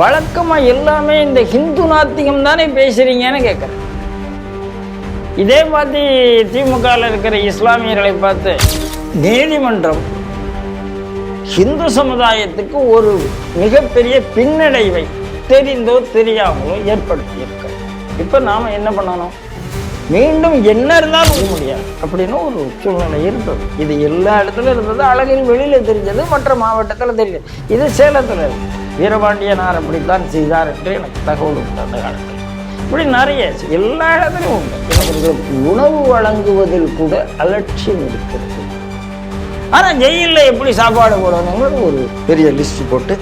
வழக்கமா எல்லாமே இந்த ஹிந்து நாத்திகம் தானே பேசுறீங்கன்னு கேட்குறேன். இதே மாதிரி திமுகவில் இருக்கிற இஸ்லாமியர்களை பார்த்து நீதிமன்றம் ஹிந்து சமுதாயத்துக்கு ஒரு மிகப்பெரிய பின்னடைவை தெரிந்தோ தெரியாமலோ ஏற்படுத்தி இருக்க. இப்ப நாம என்ன பண்ணணும்? மீண்டும் என்ன இருந்தாலும் முடியாது அப்படின்னு ஒரு சூழ்நிலை இருந்தது. இது எல்லா இடத்துல இருந்தது. அழகிரி வெளியில தெரிஞ்சது, மற்ற மாவட்டத்தில் தெரிஞ்சது. இது சேலத்தில் வீரபாண்டியனார் அப்படித்தான் செய்தார் என்று எனக்கு தகவல் உண்டு. அந்த காலத்தில் இப்படி நிறைய எல்லா இடத்துலையும் உண்டு. இவர்களுக்கு உணவு வழங்குவதில் கூட அலட்சியம் இருக்கிறது. ஆனா ஜெயிலில் எப்படி சாப்பாடு போடணுங்கிறது ஒரு பெரிய லிஸ்ட் போட்டு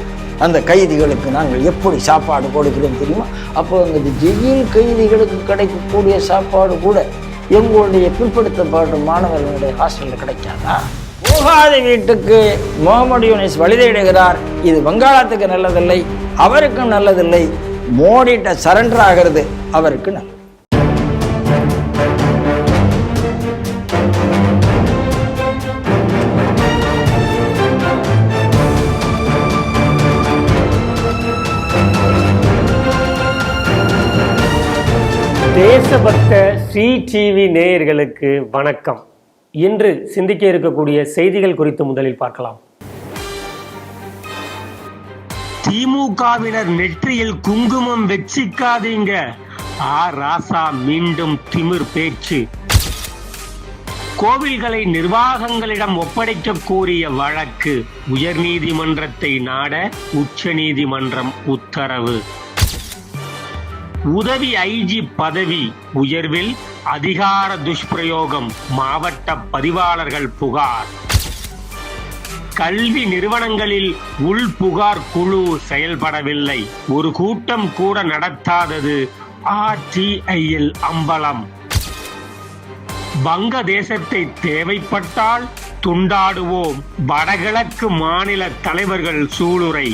அந்த கைதிகளுக்கு நாங்கள் எப்படி சாப்பாடு கொடுக்கிறோம் தெரியுமா? அப்போ அந்த ஜெயில் கைதிகளுக்கு கிடைக்கக்கூடிய சாப்பாடு கூட எங்களுடைய பிற்படுத்தப்பட்ட மாணவர்களுடைய ஹாஸ்டலில் கிடைக்காதா? போகாத வீட்டுக்கு முகமது யூனிஸ் வழிதேடுகிறார். இது வங்காளத்துக்கு நல்லதில்லை, அவருக்கும் நல்லதில்லை. மோடிட்ட சரண்டர் ஆகிறது அவருக்கு நல்லது. தேசபக்த ஸ்ரீ டிவி நேயர்களுக்கு வணக்கம். இன்று சிந்திக்க இருக்கக்கூடிய செய்திகள் குறித்து முதலில் பார்க்கலாம். திமுகவினர் நெற்றியில் குங்குமம் வெச்சிக்காதீங்க. ராசா மீண்டும் திமிர் பேச்சு. கோவில்களை நிர்வாகங்களிடம் ஒப்படைக்க கோரிய வழக்கு உயர்நீதிமன்றத்தை நாட உச்சநீதிமன்றம் உத்தரவு. உதவி ஐஜி பதவி உயர்வில் அதிகார துஷ்பிரயோகம், மாவட்ட பதிவாளர்கள் புகார். கல்வி நிறுவனங்களில் உள் புகார் குழு செயல்படவில்லை, ஒரு கூட்டம் கூட நடத்தாதது RTIயில் அம்பலம். வங்கதேசத்தை தேவைப்பட்டால் துண்டாடுவோம், வடகிழக்கு மாநில தலைவர்கள் சூளுரை.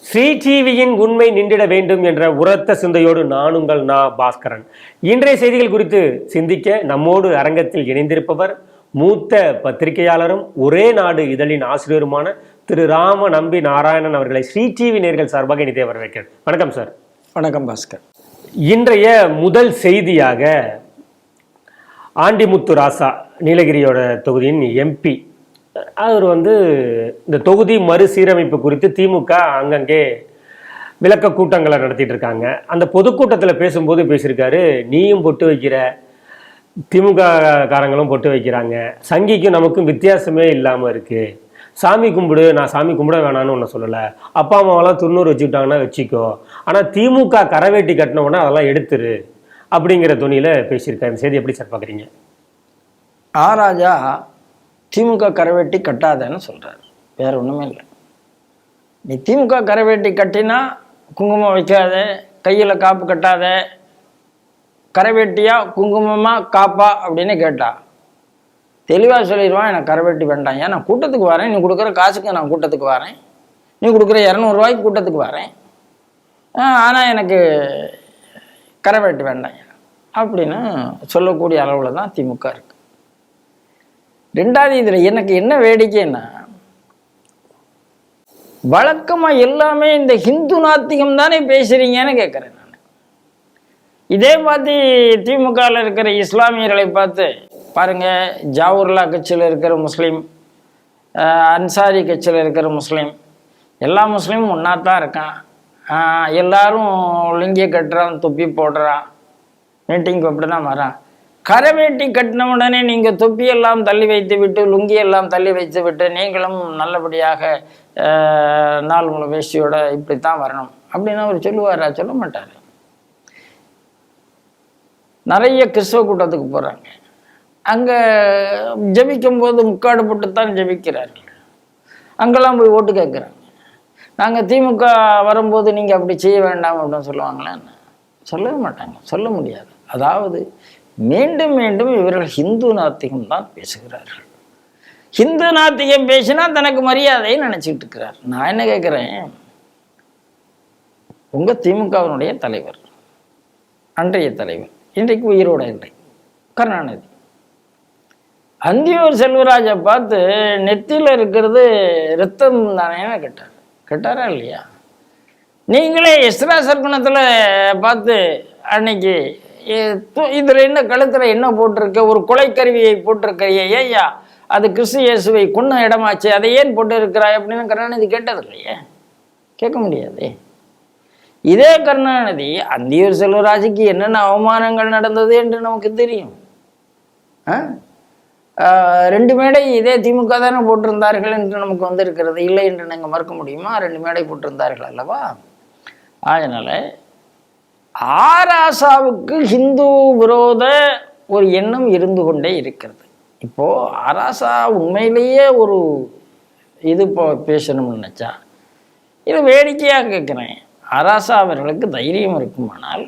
ஸ்ரீ டிவியின் உண்மை நின்றிட வேண்டும் என்ற உரத்த சிந்தையோடு நான் உங்கள் பாஸ்கரன். இன்றைய செய்திகள் குறித்து சிந்திக்க நம்மோடு அரங்கத்தில் இணைந்திருப்பவர் மூத்த பத்திரிகையாளரும் ஒரே நாடு இதழின் ஆசிரியருமான திரு ராம நம்பி நாராயணன் அவர்களை ஸ்ரீ டிவி நேயர்கள் சார்பாக இணைய வரவேற்கிறேன். வணக்கம் சார். வணக்கம் பாஸ்கர். இன்றைய முதல் செய்தியாக ஆண்டிமுத்து ராசா, நீலகிரியோட தொகுதியின் MP, அவர் இந்த தொகுதி மறுசீரமைப்பு குறித்து திமுக அங்கங்கே விளக்க கூட்டங்களை நடத்திட்டு இருக்காங்க. அந்த பொதுக்கூட்டத்தில் பேசும்போது பேசியிருக்காரு, நீயும் பொட்டு வைக்கிற, திமுக காரங்களும் பொட்டு வைக்கிறாங்க, சங்கிக்கும் நமக்கும் வித்தியாசமே இல்லாமல் இருக்கு. சாமி கும்பிடு, நான் சாமி கும்பிட வேணான்னு ஒன்று சொல்லலை. அப்பா அம்மாவெல்லாம் 90 வச்சுக்கிட்டாங்கன்னா வச்சுக்கோ, ஆனால் திமுக கரவேட்டி கட்டினவுடனே அதெல்லாம் எடுத்துரு அப்படிங்கிற துணியில் பேசியிருக்காரு. இந்த செய்தி எப்படி சார் பார்க்குறீங்க? ராஜா திமுக கரவேட்டி கட்டாதன்னு சொல்றாரு. வேற ஒண்ணுமே இல்லை. நீ திமுக கரவேட்டி கட்டினா குங்குமம் வைக்காத, கையில காப்பு கட்டாத, கரவேட்டியா குங்குமமா காப்பா அப்படின்னு கேட்டா தெளிவா சொல்லிடுவான், எனக்கு கரவேட்டி வேண்டாம், ஏன் நான் கூட்டத்துக்கு வரேன், நீ கொடுக்குற காசுக்கு நான் கூட்டத்துக்கு வரேன், நீ கொடுக்குற 200 ரூபாய்க்கு கூட்டத்துக்கு வரேன், ஆனா எனக்கு கரவேட்டி வேண்டாம் அப்படின்னு சொல்லக்கூடிய அளவுல தான் திமுக இருக்கு. ரெண்டாவது, இதுல எனக்கு என்ன வேடிக்கைன்னா, வழக்கமா எல்லாமே இந்த ஹிந்து நாத்திகம் தானே பேசுறீங்கன்னு கேட்கிறேன் நான். இதே மாதிரி திமுகவில் இருக்கிற இஸ்லாமியர்களை பார்த்து பாருங்க, ஜாவூர்லா கட்சியில் இருக்கிற முஸ்லீம், அன்சாரி கட்சியில் இருக்கிற முஸ்லீம், எல்லா முஸ்லீமும் ஒன்றா தான் இருக்கான். எல்லாரும் லுங்கியை கட்டுறான், தொப்பி போடுறான், மீட்டிங்க்கு அப்படி தான் வரான். கரவேட்டி கட்டின உடனே நீங்கள் தொப்பியெல்லாம் தள்ளி வைத்து விட்டு, லுங்கியெல்லாம் தள்ளி வைத்து விட்டு, நீங்களும் நல்லபடியாக நாலு முளை வேஷ்டியோட இப்படித்தான் வரணும் அப்படின்னு அவர் சொல்லுவாரா? சொல்ல மாட்டார். நிறைய கிறிஸ்தவ கூட்டத்துக்கு போகிறாங்க, அங்கே ஜபிக்கும் போது முக்காடு போட்டுத்தான் ஜபிக்கிறார்கள். அங்கெல்லாம் போய் ஓட்டு கேட்குறாங்க. நாங்கள் திமுக வரும்போது நீங்கள் அப்படி செய்ய வேண்டாம் அப்படின்னு சொல்லுவாங்களே? சொல்லவே மாட்டாங்க, சொல்ல முடியாது. அதாவது மீண்டும் மீண்டும் இவர்கள் ஹிந்து நாத்திகம் தான் பேசுகிறார்கள். ஹிந்து நாத்திகம் பேசினா தனக்கு மரியாதையை நினைச்சிட்டு இருக்கிறார். நான் என்ன கேட்கிறேன், உங்க திமுகவினுடைய தலைவர், அன்றைய தலைவர், இன்றைக்கு உயிரோட இல்லை, கருணாநிதி, அந்தியூர் செல்வராஜை பார்த்து நெத்தியில் இருக்கிறது ரத்தம் தானேன்னு கேட்டார். கேட்டாரா இல்லையா? நீங்களே எஸ்ரா சர்க்குணத்தில் பார்த்து அன்னைக்கு இதில் என்ன கழுத்தில் என்ன போட்டிருக்க, ஒரு கொலைக்கருவியை போட்டிருக்கிறியே, ஏய்யா அது கிறிஸ்து இயேசுவை கொன்ன இடமாச்சு, அதை ஏன் போட்டு இருக்கிறாய் அப்படின்னு கருணாநிதி கேட்டது இல்லையே, கேட்க முடியாது. இதே கருணாநிதி அந்தியூர் செல்வராஜுக்கு என்னென்ன அவமானங்கள் நடந்தது என்று நமக்கு தெரியும். 2 மேடை இதே திமுக தானே போட்டிருந்தார்கள் என்று நமக்கு வந்திருக்கிறது, இல்லை என்று நாங்கள் மறுக்க முடியுமா? 2 மேடை போட்டிருந்தார்கள் அல்லவா? அதனால ஆராசாவுக்கு ஹிந்து விரோத ஒரு எண்ணம் இருந்து கொண்டே இருக்கிறது. இப்போ ஆராசா உண்மையிலேயே ஒரு இது பேசணும்னு நினைச்சா, இது வேடிக்கையாக கேட்குறேன், ஆராசா அவர்களுக்கு தைரியம் இருக்குமானால்,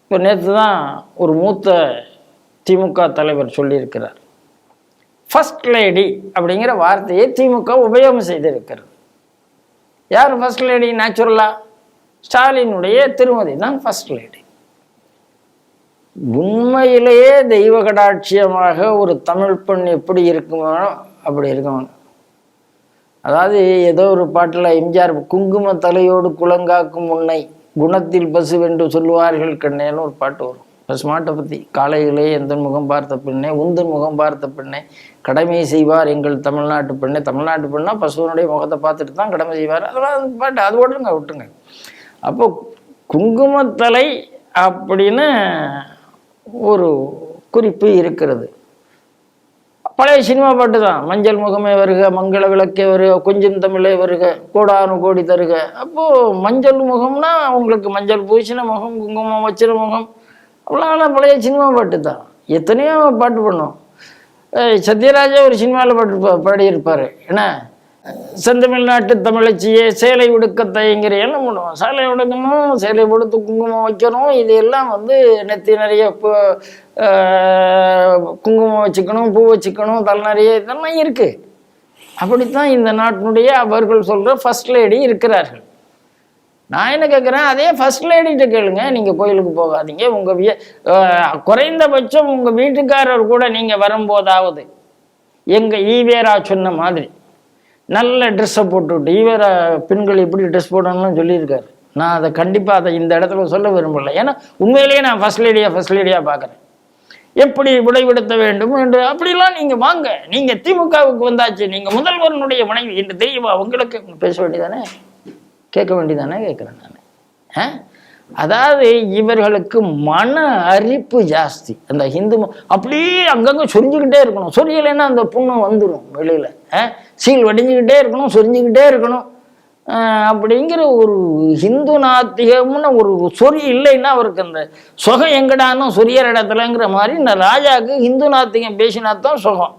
இப்போ நேற்று தான் ஒரு மூத்த திமுக தலைவர் சொல்லியிருக்கிறார், ஃபர்ஸ்ட் லேடி அப்படிங்கிற வார்த்தையை திமுக உபயோகம் செய்திருக்கிறது. யார் ஃபர்ஸ்ட் லேடி? நேச்சுரலா ஸ்டாலினுடைய திருமதி தான் ஃபர்ஸ்ட் லேடி. உண்மையிலேயே தெய்வ கடாட்சியமாக ஒரு தமிழ் பெண் எப்படி இருக்குமோ அப்படி இருக்குவாங்க. அதாவது ஏதோ ஒரு பாட்டில் எம்ஜிஆர், குங்கும தலையோடு குலங்காக்கும் உன்னை குணத்தில் பசுவென்று சொல்லுவார்கள் கண்ணேன்னு ஒரு பாட்டு வரும். பசுமாட்டை பற்றி, காலையிலே எந்தன் முகம் பார்த்த பெண்ணே உந்தன் முகம் பார்த்த பெண்ணே கடமை செய்வார் எங்கள் தமிழ்நாட்டு பெண்ணே. தமிழ்நாட்டு பெண்ணா பசுவனுடைய முகத்தை பார்த்துட்டு தான் கடமை செய்வார். அதெல்லாம் பாட்டு அது விட்டுருங்க. அப்போ குங்குமத்தலை அப்படின்னு ஒரு குறிப்பு இருக்கிறது. பழைய சினிமா பாட்டு தான், மஞ்சள் முகமே வருக, மங்கள விளக்கே வருக, கொஞ்சம் தமிழே வருக, கோடானு கோடி தருக. அப்போது மஞ்சள் முகம்னா உங்களுக்கு மஞ்சள் பூசின முகம், குங்குமம் வச்சின முகம், அவ்வளோ பழைய சினிமா பாட்டு தான். எத்தனையோ பாட்டு பண்ணோம். சத்யராஜா ஒரு சினிமாவில் பாடியிருப்பார், ஏன்னா செந்தமிழ்நாட்டு தமிழச்சியே சேலை உடுக்க தயங்கிற எல்லாம் பண்ணுவோம். சேலை உடுக்கணும், சேலை உடுத்து குங்குமம் வைக்கணும், இது எல்லாம் நெத்தி நிறைய குங்குமம் வச்சுக்கணும், பூ வச்சுக்கணும், தலை நிறைய இதெல்லாம் இருக்குது. அப்படித்தான் இந்த நாட்டினுடைய அவர்கள் சொல்கிற ஃபர்ஸ்ட் லேடி இருக்கிறார்கள். நான் என்ன கேட்குறேன், அதே ஃபர்ஸ்ட் லேடிகிட்ட கேளுங்க. நீங்கள் கோயிலுக்கு போகாதீங்க, உங்கள் குறைந்தபட்சம் உங்கள் வீட்டுக்காரர் கூட நீங்கள் வரும்போதாவது எங்கள் ஈவேரா சொன்ன மாதிரி நல்ல ட்ரெஸ்ஸை போட்டுவிட்டு, ஈவேரா பெண்கள் எப்படி ட்ரெஸ் போடணும்னு சொல்லியிருக்காரு. நான் அதை கண்டிப்பாக அதை இந்த இடத்துல சொல்ல விரும்பலை, ஏன்னா உண்மையிலேயே நான் ஃபர்ஸ்ட் லேடியாக பார்க்குறேன். எப்படி விடைபடுத்த வேண்டும் என்று அப்படிலாம் நீங்கள் வாங்க, நீங்கள் திமுகவுக்கு வந்தாச்சு, நீங்கள் முதல்வனுடைய மனைவி என்று தெரியுமா உங்களுக்கு? பேச வேண்டியதானே, கேட்க வேண்டியதானே கேட்குறேன் நான். அதாவது இவர்களுக்கு மன அரிப்பு ஜாஸ்தி. அந்த ஹிந்து அப்படியே அங்கங்கே சொரிஞ்சுக்கிட்டே இருக்கணும், சொரியலைன்னா அந்த புண்ணு வந்துடும் வெளியில். சீல் வடிஞ்சுக்கிட்டே இருக்கணும், சொரிஞ்சுக்கிட்டே இருக்கணும். அப்படிங்கிற ஒரு ஹிந்து நாத்திகம்னு ஒரு சொறி இல்லைன்னா அவருக்கு அந்த சுகம் எங்கடானோ சொரியற இடத்துலங்கிற மாதிரி இந்த ராஜாவுக்கு ஹிந்து நாத்திகம் பேசினாத்தான் சுகம்.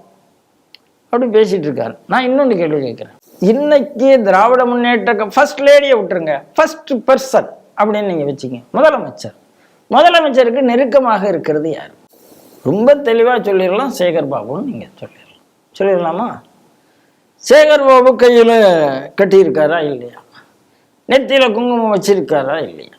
அப்படி பேசிட்டு இருக்காரு. நான் இன்னொன்று கேள்வி கேட்குறேன். இன்னைக்கு திராவிட முன்னேற்ற ஃபர்ஸ்ட் லேடியை விட்டுருங்க, ஃபர்ஸ்ட் பர்சன் அப்படின்னு நீங்கள் வச்சுங்க, முதலமைச்சருக்கு நெருக்கமாக இருக்கிறது யார்? ரொம்ப தெளிவாக சொல்லிடலாம், சேகர் பாபுன்னு நீங்கள் சொல்லிடலாமா? சேகர் பாபு கையில் கட்டியிருக்காரா இல்லையா? நெத்தியில் குங்குமம் வச்சிருக்காரா இல்லையா?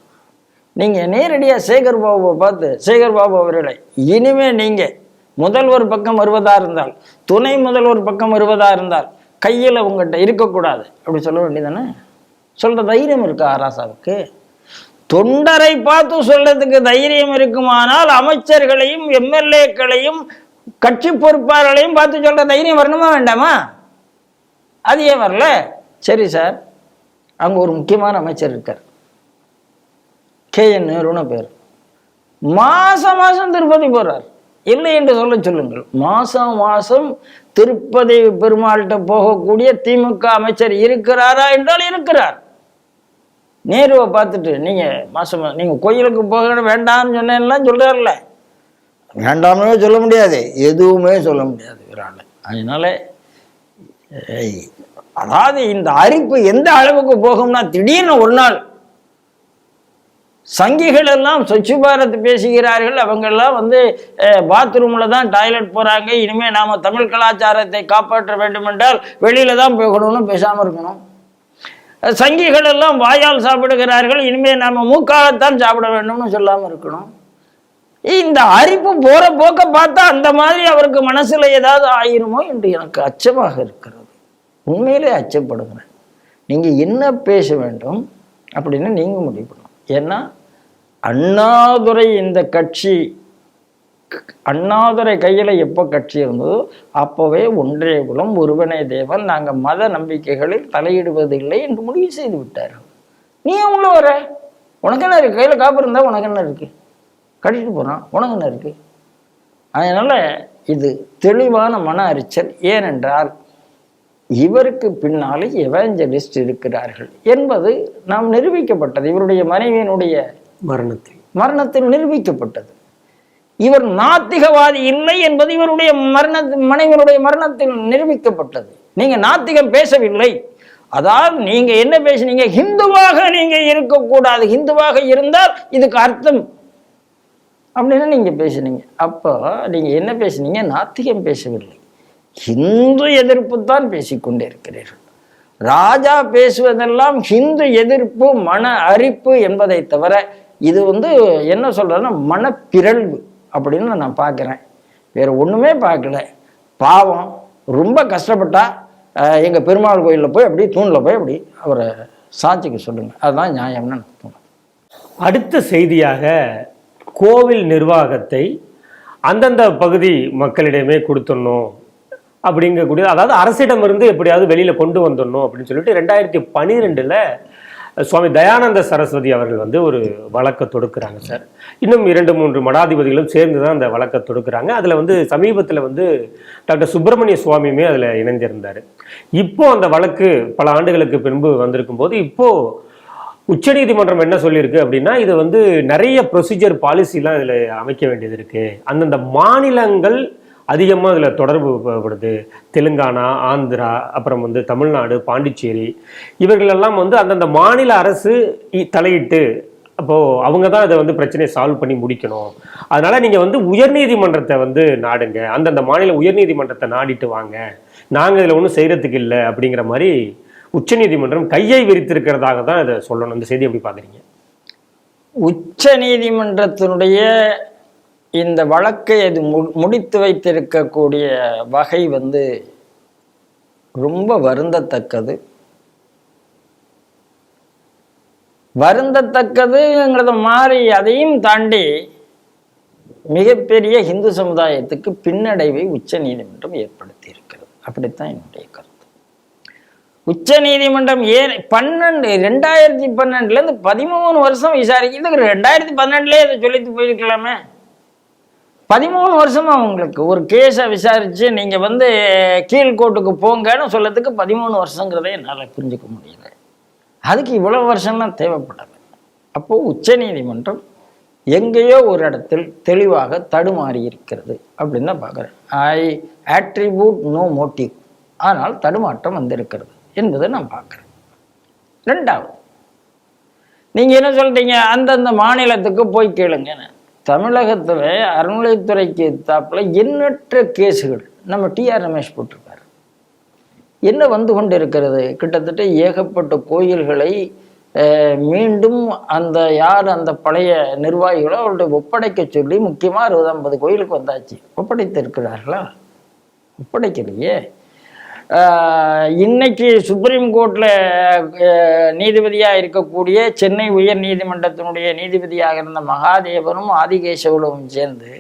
நீங்கள் நேரடியாக சேகர் பாபுவை பார்த்து, சேகர் பாபு அவர்களை இனிமேல் நீங்கள் முதல்வர் பக்கம் வருவதாக இருந்தால், துணை முதல்வர் பக்கம் வருவதாக இருந்தால் கையில் உங்கள்கிட்ட இருக்கக்கூடாது அப்படி சொல்ல வேண்டியதானே? சொல்கிற தைரியம் இருக்கா ஆராசாவுக்கு? தொண்டரை பார்த்து சொல்றதுக்கு தைரியம் இருக்குமானால் அமைச்சர்களையும் எம்எல்ஏக்களையும் கட்சி பொறுப்பாளர்களையும் பார்த்து சொல்ற தைரியம் வரணுமா வேண்டாமா? அது ஏன் வரல? சரி சார், அங்கே ஒரு முக்கியமான அமைச்சர் இருக்கார், KN நேருன்னு பேர். மாசம் திருப்பதி போறார். இல்லை என்று சொல்லுங்கள். மாசம் திருப்பதி பெருமாள்கிட்ட போகக்கூடிய திமுக அமைச்சர் இருக்கிறாரா என்றால் இருக்கிறார். நேருவை பார்த்துட்டு நீங்கள் கோயிலுக்கு போக வேண்டாம்னு சொன்னேன்லாம் சொல்றாருல, வேண்டாமே சொல்ல முடியாது, எதுவுமே சொல்ல முடியாது இவரால். அதனால அதாவது இந்த அரிப்பு எந்த அளவுக்கு போகும்னா, திடீர்னு ஒரு நாள் சங்கிகள் எல்லாம் ஸ்வச் பாரத் பேசுகிறார்கள், அவங்கெல்லாம் பாத்ரூமில் தான் டாய்லெட் போகிறாங்க, இனிமேல் நாம் தமிழ் கலாச்சாரத்தை காப்பாற்ற வேண்டும் என்றால் வெளியில தான் போகணும்னு பேசாமல் இருக்கணும். சங்கிகள் எல்லாம் வாயால் சாப்பிடுகிறார்கள், இனிமேல் நாம் மூக்காகத்தான் சாப்பிட வேண்டும்னு சொல்லாமல் இருக்கணும். இந்த அரிப்பு போற போக்க பார்த்தா அந்த மாதிரி அவருக்கு மனசுல ஏதாவது ஆயிருமோ என்று எனக்கு அச்சமாக இருக்கிறது. உண்மையிலே அச்சப்படுகிறேன். நீங்க என்ன பேச வேண்டும் அப்படின்னு நீங்கள் முடிவு பண்ணணும். ஏன்னா அண்ணாதுரை இந்த கட்சி, அண்ணாதுரை கையில் எப்போ கட்சி இருந்ததோ அப்போவே ஒன்றே குலம் ஒருவனே தேவன், நாங்கள் மத நம்பிக்கைகளில் தலையிடுவதில்லை என்று முடிவு செய்து விட்டார்கள். நீ உள்ள வர, உனக்கு என்ன இருக்கு? கையில் காப்பு இருந்தால் உனக்கு என்ன இருக்கு? கட்டிட்டு போகிறான், உனக்கு என்ன இருக்கு? அதனால் இது தெளிவான மன அறிச்சல். ஏனென்றால் இவருக்கு பின்னாலே எவாஞ்சலிஸ்ட் இருக்கிறார்கள் என்பது நாம் நிரூபிக்கப்பட்டது. இவருடைய மனைவியினுடைய மரணத்தில் நிரூபிக்கப்பட்டது. இவர் நாத்திகவாதி இல்லை என்பது இவருடைய மனைவியினுடைய மரணத்தில் நிரூபிக்கப்பட்டது. நீங்க நாத்திகம் பேசவில்லை, அதாவது நீங்க என்ன பேசுனீங்க? ஹிந்துவாக நீங்க இருக்கக்கூடாது, ஹிந்துவாக இருந்தால் இதுக்கு அர்த்தம் அப்படின்னு நீங்க பேசுனீங்க. அப்போ நீங்க என்ன பேசுனீங்க? நாத்திகம் பேசவில்லை, ஹிந்து எதிர்ப்பு தான் பேசிக்கொண்டே இருக்கிறீர்கள். ராஜா பேசுவதெல்லாம் ஹிந்து எதிர்ப்பு, மன அரிப்பு என்பதை தவிர இது என்ன சொல்றதுன்னா மனப்பிறழ்வு அப்படின்னு நான் பார்க்குறேன். வேற ஒண்ணுமே பார்க்கல. பாவம், ரொம்ப கஷ்டப்பட்டா எங்க பெருமாள் கோயிலில் போய் அப்படி தூணில் போய் அப்படி அவரை சாட்சிக்கு சொல்லுங்க, அதுதான் நியாயம்னு எனக்கு தோணும். அடுத்த செய்தியாக, கோவில் நிர்வாகத்தை அந்தந்த பகுதி மக்களிடமே கொடுத்துடணும் அப்படிங்கக்கூடிய, அதாவது அரசிடமிருந்து எப்படியாவது வெளியில கொண்டு வந்துடணும் அப்படின்னு சொல்லிட்டு 2012 சுவாமி தயானந்த சரஸ்வதி அவர்கள் ஒரு வழக்கை தொடுக்கிறாங்க சார். இன்னும் 2-3 மடாதிபதிகளும் சேர்ந்து தான் அந்த வழக்கை தொடுக்கிறாங்க. அதில் சமீபத்தில் டாக்டர் சுப்பிரமணிய சுவாமியுமே அதில் இணைஞ்சிருந்தார். இப்போ அந்த வழக்கு பல ஆண்டுகளுக்கு பின்பு வந்திருக்கும் போது இப்போ உச்சநீதிமன்றம் என்ன சொல்லியிருக்கு அப்படின்னா, இது நிறைய ப்ரொசீஜர் பாலிசிலாம் இதில் அமைக்க வேண்டியது இருக்கு. அந்தந்த மாநிலங்கள் அதிகமாக இதில் தொடர்பு படுது. தெலுங்கானா, ஆந்திரா, அப்புறம் தமிழ்நாடு, பாண்டிச்சேரி, இவர்களெல்லாம் அந்தந்த மாநில அரசு தலையிட்டு அப்போது அவங்க தான் இதை பிரச்சனையை சால்வ் பண்ணி முடிக்கணும். அதனால் நீங்கள் உயர்நீதிமன்றத்தை நாடுங்க, அந்தந்த மாநில உயர்நீதிமன்றத்தை நாடிட்டு வாங்க, நாங்கள் இதில் ஒன்றும் செய்கிறதுக்கு இல்லை அப்படிங்கிற மாதிரி உச்சநீதிமன்றம் கையை விரித்திருக்கிறதாக தான் இதை சொல்லணும். இந்த செய்தி எப்படி பார்க்குறீங்க? உச்ச நீதிமன்றத்தினுடைய இந்த வழக்கை அது முடித்து வைத்திருக்கக்கூடிய வகை ரொம்ப வருந்தத்தக்கது. வருந்தத்தக்கதுங்கிறத மாறி அதையும் தாண்டி மிகப்பெரிய இந்து சமுதாயத்துக்கு பின்னடைவை உச்ச நீதிமன்றம் ஏற்படுத்தி இருக்கிறது. அப்படித்தான் என்னுடைய கருத்து. உச்ச நீதிமன்றம் 2012 13 வருஷம் விசாரிக்கிறதுக்கு 2012 அதை சொல்லிட்டு போயிருக்கலாமே. 13 வருஷமா அவங்களுக்கு ஒரு கேஸை விசாரிச்சு நீங்க கீழ்கோர்ட்டுக்கு போங்கன்னு சொல்லதுக்கு 13 வருஷங்கிறத என்னால் புரிஞ்சுக்க முடியல. அதுக்கு இவ்வளவு வருஷம்லாம் தேவைப்படாது. அப்போ உச்ச நீதிமன்றம் எங்கேயோ ஒரு இடத்தில் தெளிவாக தடுமாறி இருக்கிறது அப்படின்னு தான் பார்க்குறேன். ஐ அட்ரிபியூட் நோ மோட்டிவ், ஆனால் தடுமாற்றம் வந்திருக்கிறது என்பதை நான் பார்க்குறேன். ரெண்டாவது, நீங்க என்ன சொல்றீங்க? அந்தந்த மாநிலத்துக்கு போய் கேளுங்க. தமிழகத்தில் அறநிலைத்துறைக்கு தாப்புல எண்ணற்ற கேஸுகள் நம்ம டிஆர் ரமேஷ் போட்டிருக்காரு. என்ன கொண்டு இருக்கிறது? கிட்டத்தட்ட ஏகப்பட்ட கோயில்களை மீண்டும் அந்த பழைய நிர்வாகிகளை அவருடைய ஒப்படைக்க சொல்லி, முக்கியமாக 60-50 கோயிலுக்கு வந்தாச்சு. ஒப்படைத்து இருக்கிறார்களா? ஒப்படைக்கலையே. இன்னைக்கு சுப்ரீம் கோர்ட்ல நீதிபதியாக இருக்கக்கூடிய சென்னை உயர் நீதிமன்றத்தினுடைய நீதிபதியாக இருந்த மகாதேவனும் ஆதிகேசவலும் சேர்ந்து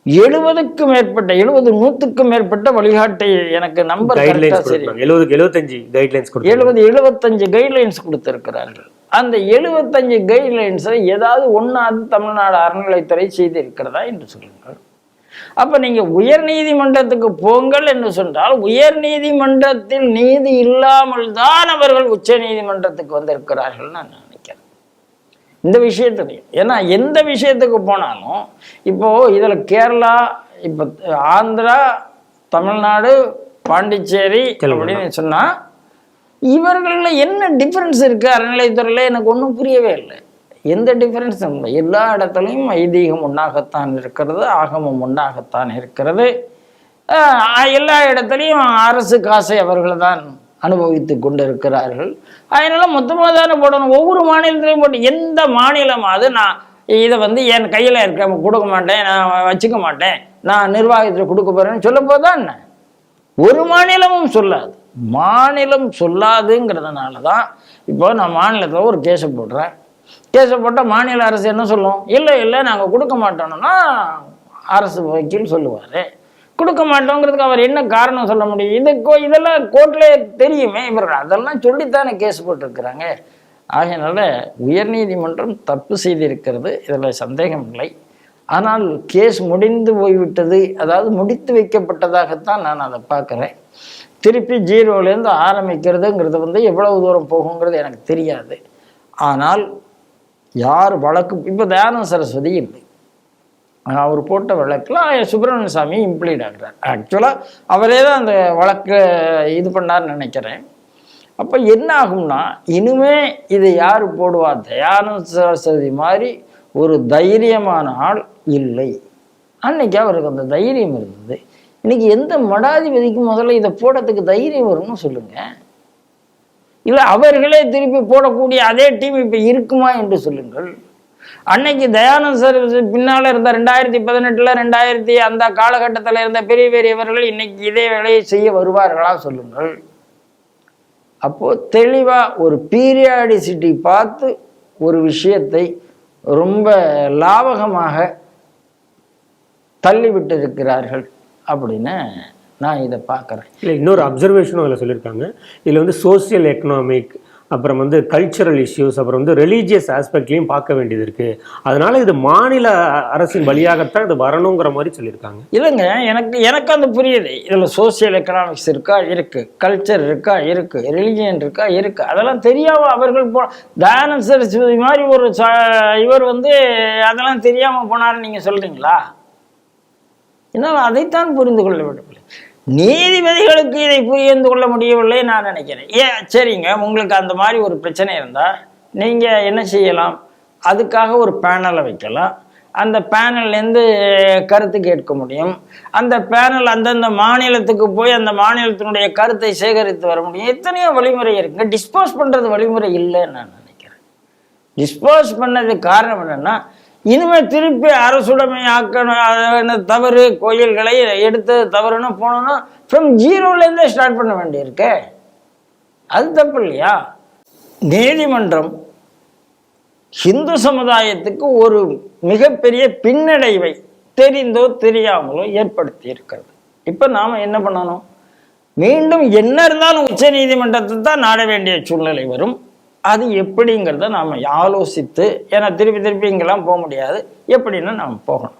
70க்கும் மேற்பட்ட 100க்கும் மேற்பட்ட வழிகாட்டை எனக்கு நம்பர் 75 கைட்லைன்ஸ் கொடுத்திருக்கிறார்கள். அந்த 75 கைட்லைன்ஸை ஏதாவது ஒன்னாவது தமிழ்நாடு அறநிலைத்துறை செய்திருக்கிறதா என்று சொல்லுங்கள். அப்ப நீங்க உயர் நீதிமன்றத்துக்கு போங்கள் என்று சொன்னால், உயர் நீதிமன்றத்தில் நீதி இல்லாமல் தான் அவர்கள் உச்ச நீதிமன்றத்துக்கு வந்திருக்கிறார்கள் நான் நினைக்கிறேன் இந்த விஷயத்துலையும். ஏன்னா எந்த விஷயத்துக்கு போனாலும் இப்போ இதுல கேரளா, இப்ப ஆந்திரா, தமிழ்நாடு, பாண்டிச்சேரி அப்படின்னு சொன்னா இவர்கள என்ன டிஃபரன்ஸ் இருக்கு அறநிலையத்துறையில? எனக்கு ஒன்றும் புரியவே இல்லை. எந்த டிஃபரன்ஸும் இல்லை. எல்லா இடத்துலையும் ஐதீகம் ஒன்றாகத்தான் இருக்கிறது, ஆகமம் ஒன்றாகத்தான் இருக்கிறது. எல்லா இடத்துலையும் அரசு காசை அவர்கள் தான் அனுபவித்து கொண்டு இருக்கிறார்கள். அதனால மொத்தமாக தானே போடணும். ஒவ்வொரு மாநிலத்திலையும் போட்டு எந்த மாநிலமாவது நான் இதை என் கையில் இருக்க கொடுக்க மாட்டேன், நான் வச்சுக்க மாட்டேன், நான் நிர்வாகத்தில் கொடுக்க போறேன்னு சொல்ல போதான் என்ன? ஒரு மாநிலமும் சொல்லாது. மாநிலம் சொல்லாதுங்கிறதுனால தான் இப்போ நான் மாநிலத்தில் ஒரு கேஸை போடுறேன். கேஸை போட்டால் மாநில அரசு என்ன சொல்லும்? இல்லை நாங்கள் கொடுக்க மாட்டோம்னா அரசு வக்கீல் சொல்லுவார். கொடுக்க மாட்டோங்கிறதுக்கு அவர் என்ன காரணம் சொல்ல முடியும்? இதெல்லாம் கோர்ட்லேயே தெரியுமே. இவர்கள் அதெல்லாம் சொல்லித்தானே கேஸ் போட்டிருக்கிறாங்க. ஆகையினால உயர்நீதிமன்றம் தப்பு செய்திருக்கிறது, இதில் சந்தேகம் இல்லை. ஆனால் கேஸ் முடிந்து போய்விட்டது, அதாவது முடித்து வைக்கப்பட்டதாகத்தான் நான் அதை பார்க்குறேன். திருப்பி ஜீரோலேருந்து ஆரம்பிக்கிறதுங்கிறது எவ்வளவு தூரம் போகுங்கிறது எனக்கு தெரியாது. ஆனால் யார் வழக்கு இப்போ தயானந்த சரஸ்வதி இல்லை, அவர் போட்ட வழக்கில் சுப்பிரமணிய சாமி இம்ப்ளீட் ஆகிறார். ஆக்சுவலாக அவரே தான் அந்த வழக்கு இது பண்ணார்னு நினைக்கிறேன். அப்போ என்ன ஆகும்னா, இனிமே இதை யார் போடுவா? தயானந்த சரஸ்வதி மாதிரி ஒரு தைரியமான ஆள் இல்லை. அன்னைக்கு அவருக்கு அந்த தைரியம் இருந்தது. இன்னைக்கு எந்த மடாதிபதிக்கு முதல்ல இதை போடுறதுக்கு தைரியம் வரும்னு சொல்லுங்க. இல்லை அவர்களே திருப்பி போடக்கூடிய அதே டீம் இப்போ இருக்குமா என்று சொல்லுங்கள். அன்னைக்கு தயானந்த சரஸ்வதி பின்னால் இருந்த 2018 2000 அந்த காலகட்டத்தில் இருந்த பெரிய பெரியவர்கள் இன்னைக்கு இதே வேலையை செய்ய வருவார்களா சொல்லுங்கள். அப்போ தெளிவா ஒரு பீரியாடிசிட்டி பார்த்து ஒரு விஷயத்தை ரொம்ப லாபகமாக தள்ளிவிட்டு இருக்கிறார்கள் அப்படின்னு நான் இதை பார்க்குறேன். இல்லை, இன்னொரு அப்சர்வேஷனும் அதில் சொல்லியிருக்காங்க. இதில் வந்து சோசியல் எக்கனாமிக், அப்புறம் வந்து கல்ச்சரல் இஷ்யூஸ், அப்புறம் வந்து ரிலீஜியஸ் ஆஸ்பெக்ட்லையும் பார்க்க வேண்டியது இருக்குது. அதனால இது மாநில அரசின் வழியாகத்தான் இது வரணுங்கிற மாதிரி சொல்லியிருக்காங்க. இல்லைங்க, எனக்கு அந்த புரியுது. இதில் சோசியல் எக்கனாமிக்ஸ் இருக்கா, இருக்குது. கல்ச்சர் இருக்கா, இருக்குது. ரிலிஜியன் இருக்கா, இருக்குது. அதெல்லாம் தெரியாமல் அவர்கள் தயானந்த சரஸ்வதி மாதிரி ஒரு இவர் வந்து அதெல்லாம் தெரியாமல் போனாருன்னு நீங்கள் சொல்கிறீங்களா? என்னால் அதைத்தான் புரிந்து கொள்ள விடவில்லை. நீதிபதிகளுக்கு இதை புரிந்து கொள்ள முடியவில்லை நான் நினைக்கிறேன். சரிங்க, உங்களுக்கு அந்த மாதிரி ஒரு பிரச்சனை இருந்தால் நீங்கள் என்ன செய்யலாம்? அதுக்காக ஒரு பேனலை வைக்கலாம். அந்த பேனல்லேருந்து கருத்து கேட்க முடியும். அந்த பேனல் அந்தந்த மாநிலத்துக்கு போய் அந்த மாநிலத்தினுடைய கருத்தை சேகரித்து வர முடியும். எத்தனையோ வழிமுறை இருக்குங்க. டிஸ்போஸ் பண்ணுறது வழிமுறை இல்லைன்னு நான் நினைக்கிறேன். டிஸ்போஸ் பண்ணதுக்கு காரணம் என்னென்னா, இனிமேல் திருப்பி அரசுடைமை ஆக்கணும் தவறு, கோயில்களை எடுத்து தவறுன்னு போனோன்னா ஃப்ரம் ஜீரோலேருந்தே ஸ்டார்ட் பண்ண வேண்டியிருக்கு. அது தப்பு இல்லையா? நீதிமன்றம் ஹிந்து சமுதாயத்துக்கு ஒரு மிகப்பெரிய பின்னடைவை தெரிந்தோ தெரியாமலோ ஏற்படுத்தி இருக்கிறது. இப்போ நாம் என்ன பண்ணணும்? மீண்டும் என்ன இருந்தாலும் உச்ச நீதிமன்றத்தை தான் நாட வேண்டிய சூழ்நிலை வரும். அது எப்படிங்கிறத நாம் ஆலோசித்து, ஏன்னா திருப்பி இங்கெல்லாம் போக முடியாது, எப்படின்னு நாம் போகணும்.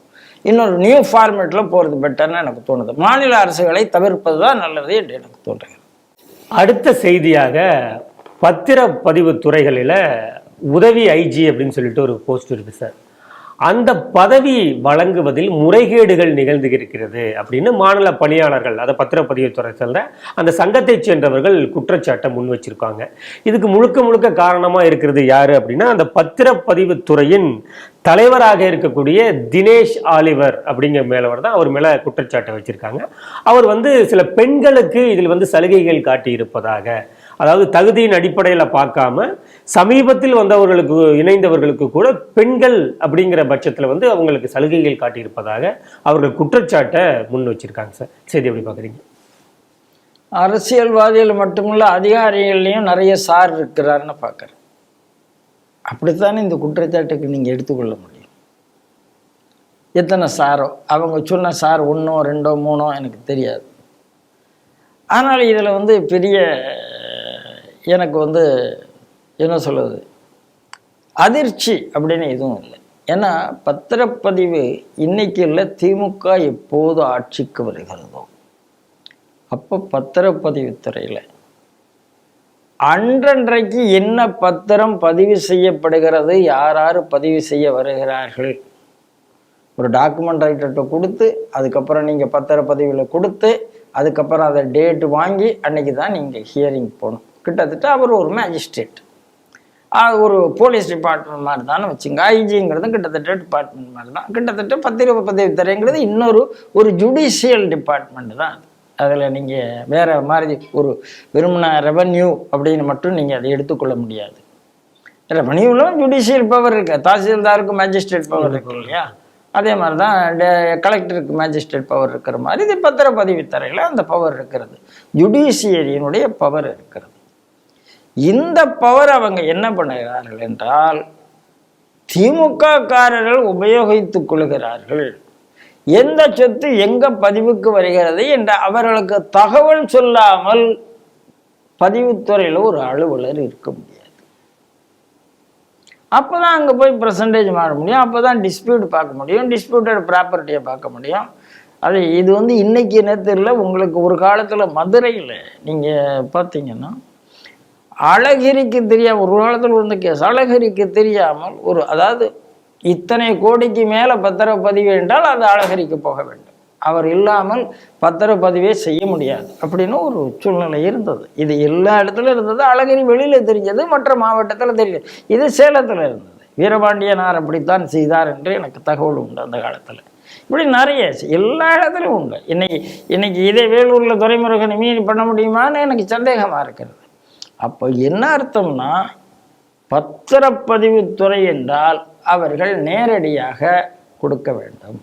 இன்னொரு நியூ ஃபார்மேட்டில் போகிறது பெட்டர்னு எனக்கு தோணுது. மாநில அரசுகளை தவிர்ப்பது தான் நல்லது என்று எனக்கு தோன்றுகிறது. அடுத்த செய்தியாக பத்திரப்பதிவு துறைகளில் உதவி ஐஜி அப்படின்னு சொல்லிட்டு ஒரு போஸ்ட் இருக்கு சார். அந்த பதவி வழங்குவதில் முறைகேடுகள் நிகழ்ந்து இருக்கிறது அப்படின்னு மாநில பணியாளர்கள், அதை பத்திரப்பதிவுத்துறை சேர்ந்த அந்த சங்கத்தை சேர்ந்தவர்கள் குற்றச்சாட்டை முன் வச்சிருக்காங்க. இதுக்கு முழுக்க காரணமாக இருக்கிறது யாரு அப்படின்னா, அந்த பத்திரப்பதிவுத்துறையின் தலைவராக இருக்கக்கூடிய தினேஷ் ஆலிவர் அப்படிங்கிற மேலவர் தான் அவர் மேலே குற்றச்சாட்டை வச்சிருக்காங்க. அவர் வந்து சில பெண்களுக்கு இதில் வந்து சலுகைகள் காட்டி இருப்பதாக, அதாவது தகுதியின் அடிப்படையில் பார்க்காம சமீபத்தில் வந்தவர்களுக்கு இணைந்தவர்களுக்கு கூட பெண்கள் அப்படிங்கிற பட்சத்தில் வந்து அவங்களுக்கு சலுகைகள் காட்டியிருப்பதாக அவர்கள் குற்றச்சாட்டை முன் வச்சிருக்காங்க சார். சரி, எப்படி பார்க்குறீங்க? அரசியல்வாதிகள் மட்டுமில்ல, அதிகாரிகள்லையும் நிறைய சார் இருக்கிறாருன்னு பார்க்குறேன். அப்படித்தானே இந்த குற்றச்சாட்டுக்கு நீங்கள் எடுத்துக்கொள்ள முடியும். எத்தனை சாரோ, அவங்க சொன்ன சார் 1 2 3 எனக்கு தெரியாது. ஆனால் இதில் வந்து பெரிய எனக்கு வந்து என்ன சொல்லுது, அதிர்ச்சி அப்படின்னு எதுவும் இல்லை. ஏன்னா பத்திரப்பதிவு இன்னைக்கு இல்லை, திமுக எப்போது ஆட்சிக்கு வருகிறதோ அப்போ பத்திரப்பதிவுத்துறையில் அன்றன்றைக்கு என்ன பத்திரம் பதிவு செய்யப்படுகிறது, யார் பதிவு செய்ய வருகிறார்கள், ஒரு டாக்குமெண்ட் ரைட்டர்கிட்ட கொடுத்து, அதுக்கப்புறம் நீங்கள் பத்திரப்பதிவில் கொடுத்து, அதுக்கப்புறம் அதை டேட்டு வாங்கி அன்னைக்கு தான் நீங்கள் ஹியரிங் போகணும். கிட்டத்தட்ட அவர் ஒரு மேஜிஸ்ட்ரேட், ஒரு போலீஸ் டிபார்ட்மெண்ட் மாதிரி தானே வச்சுங்க. ஐஜிங்கிறது கிட்டத்தட்ட டிபார்ட்மெண்ட் மாதிரி தான். கிட்டத்தட்ட பத்திரப்பதிவுத்துறைங்கிறது ஒரு ஜுடிஷியல் டிபார்ட்மெண்ட் தான். அதில் நீங்கள் வேறு மாதிரி ஒரு வெறுமன ரெவன்யூ அப்படின்னு மட்டும் நீங்கள் அதை எடுத்துக்கொள்ள முடியாது. ரெவன்யூவில் ஜுடிஷியல் பவர் இருக்கு, தாசில்தாருக்கு மேஜிஸ்ட்ரேட் பவர் இருக்கு இல்லையா? அதே மாதிரி தான் கலெக்டருக்கு மேஜிஸ்ட்ரேட் பவர் இருக்கிற மாதிரி இது பத்திரப்பதிவுத்துறையில் அந்த பவர் இருக்கிறது, ஜுடிஷியரியினுடைய பவர் இருக்கிறது. இந்த பவர் அவங்க என்ன பண்ணுகிறார்கள் என்றால், திமுக காரர்கள் உபயோகித்துக் கொள்கிறார்கள். எந்த சொத்து எங்க பதிவுக்கு வருகிறது என்ற அவர்களுக்கு தகவல் சொல்லாமல் பதிவுத்துறையில் ஒரு அலுவலர் இருக்க முடியாது. அப்போதான் அங்கே போய் பர்சன்டேஜ் மாற முடியும், அப்போதான் டிஸ்பியூட் பார்க்க முடியும், டிஸ்பியூட்டட் ப்ராப்பர்ட்டியை பார்க்க முடியும். அது இது இன்னைக்கு நேரத்தில் உங்களுக்கு ஒரு காலத்தில் மதுரையில் நீங்கள் பார்த்தீங்கன்னா அழகிரிக்கு தெரியாமல் ஒரு காலத்தில் கேஸ் அழகிரிக்கு தெரியாமல் அதாவது இத்தனை கோடிக்கு மேலே பத்திரப்பதிவு என்றால் அது அழகிரிக்கு போக வேண்டும், அவர் இல்லாமல் பத்திரப்பதிவே செய்ய முடியாது அப்படின்னு ஒரு சூழ்நிலை இருந்தது. இது எல்லா இடத்துல இருந்தது. அழகிரி வெளியில் தெரிஞ்சது, மற்ற மாவட்டத்தில் தெரிஞ்சது. இது சேலத்தில் இருந்தது. வீரபாண்டியனார் அப்படித்தான் செய்தார் என்று எனக்கு தகவல் உண்டு அந்த காலத்தில். இப்படி நிறைய எல்லா இடத்துலையும் உண்டு. இன்னைக்கு இதே வேலூரில் துரைமுருகன் மீறி பண்ண முடியுமான்னு எனக்கு சந்தேகமாக இருக்கிறது. அப்போ என்ன அர்த்தம்னா, பத்திரப்பதிவுத்துறை என்றால் அவர்கள் நேரடியாக கொடுக்க வேண்டும்,